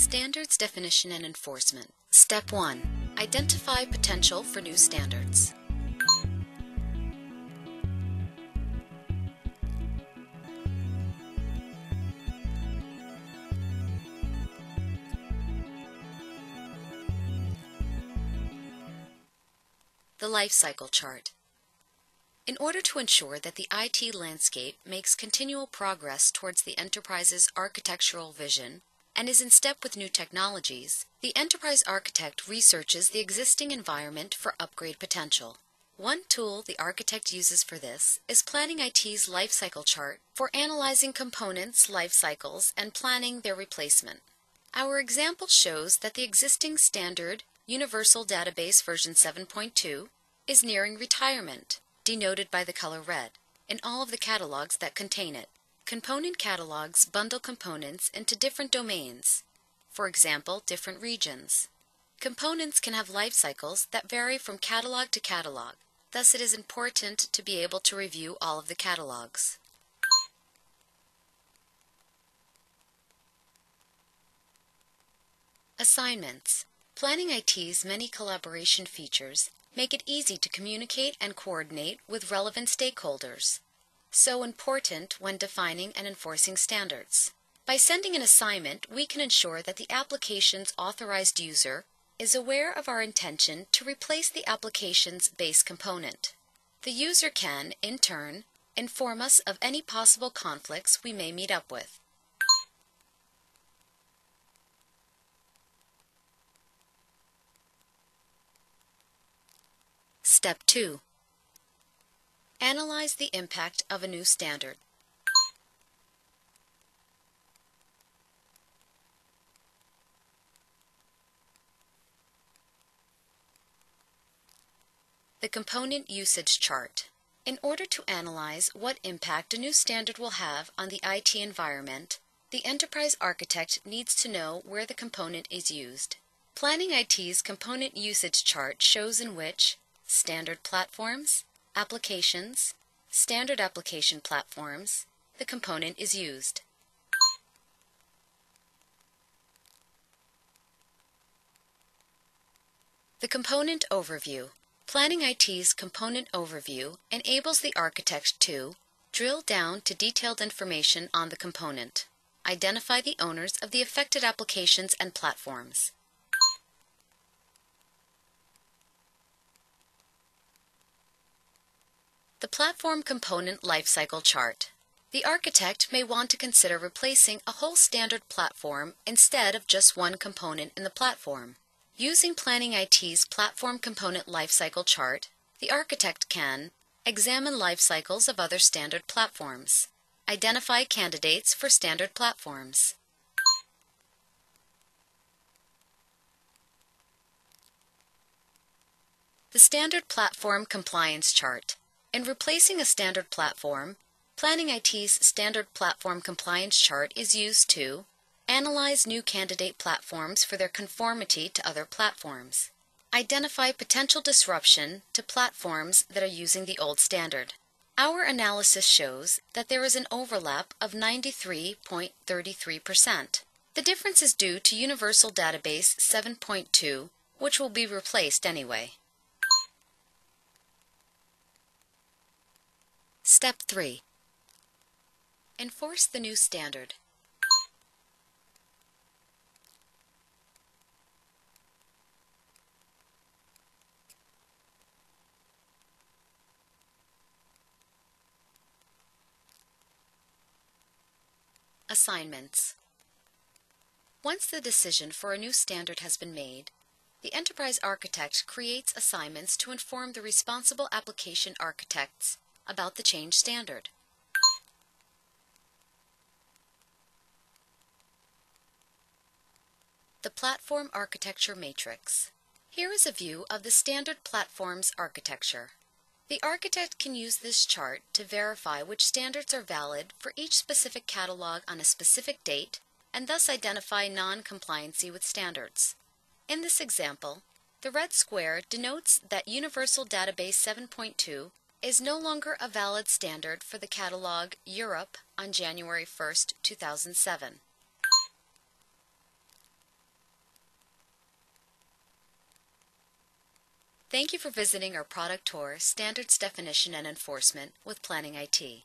Standards definition and enforcement. Step 1. Identify potential for new standards. The life cycle chart. In order to ensure that the IT landscape makes continual progress towards the enterprise's architectural vision and is in step with new technologies, the enterprise architect researches the existing environment for upgrade potential. One tool the architect uses for this is planningIT's lifecycle chart for analyzing components' life cycles and planning their replacement. Our example shows that the existing standard Universal Database version 7.2 is nearing retirement, denoted by the color red, in all of the catalogs that contain it. Component catalogs bundle components into different domains, for example, different regions. Components can have life cycles that vary from catalog to catalog, thus it is important to be able to review all of the catalogs. Assignments. planningIT's many collaboration features make it easy to communicate and coordinate with relevant stakeholders. So important when defining and enforcing standards. By sending an assignment, we can ensure that the application's authorized user is aware of our intention to replace the application's base component. The user can, in turn, inform us of any possible conflicts we may meet up with. Step 2. Analyze the impact of a new standard. The component usage chart. In order to analyze what impact a new standard will have on the IT environment, the enterprise architect needs to know where the component is used. planningIT's component usage chart shows in which standard platforms, applications, standard application platforms, the component is used. The component overview. planningIT's component overview enables the architect to drill down to detailed information on the component, identify the owners of the affected applications and platforms, the platform component lifecycle chart. The architect may want to consider replacing a whole standard platform instead of just one component in the platform. Using planningIT's platform component lifecycle chart, the architect can examine life cycles of other standard platforms, identify candidates for standard platforms, the standard platform compliance chart. In replacing a standard platform, planningIT's standard platform compliance chart is used to analyze new candidate platforms for their conformity to other platforms, identify potential disruption to platforms that are using the old standard. Our analysis shows that there is an overlap of 93.33%. The difference is due to Universal Database 7.2, which will be replaced anyway. Step 3. Enforce the new standard. Assignments. Once the decision for a new standard has been made, the enterprise architect creates assignments to inform the responsible application architects about the change standard. The Platform Architecture Matrix. Here is a view of the standard platform's architecture. The architect can use this chart to verify which standards are valid for each specific catalog on a specific date and thus identify non-compliancy with standards. In this example, the red square denotes that Universal Database 7.2 is no longer a valid standard for the catalog Europe on January 1, 2007. Thank you for visiting our product tour, Standards Definition and Enforcement with planningIT.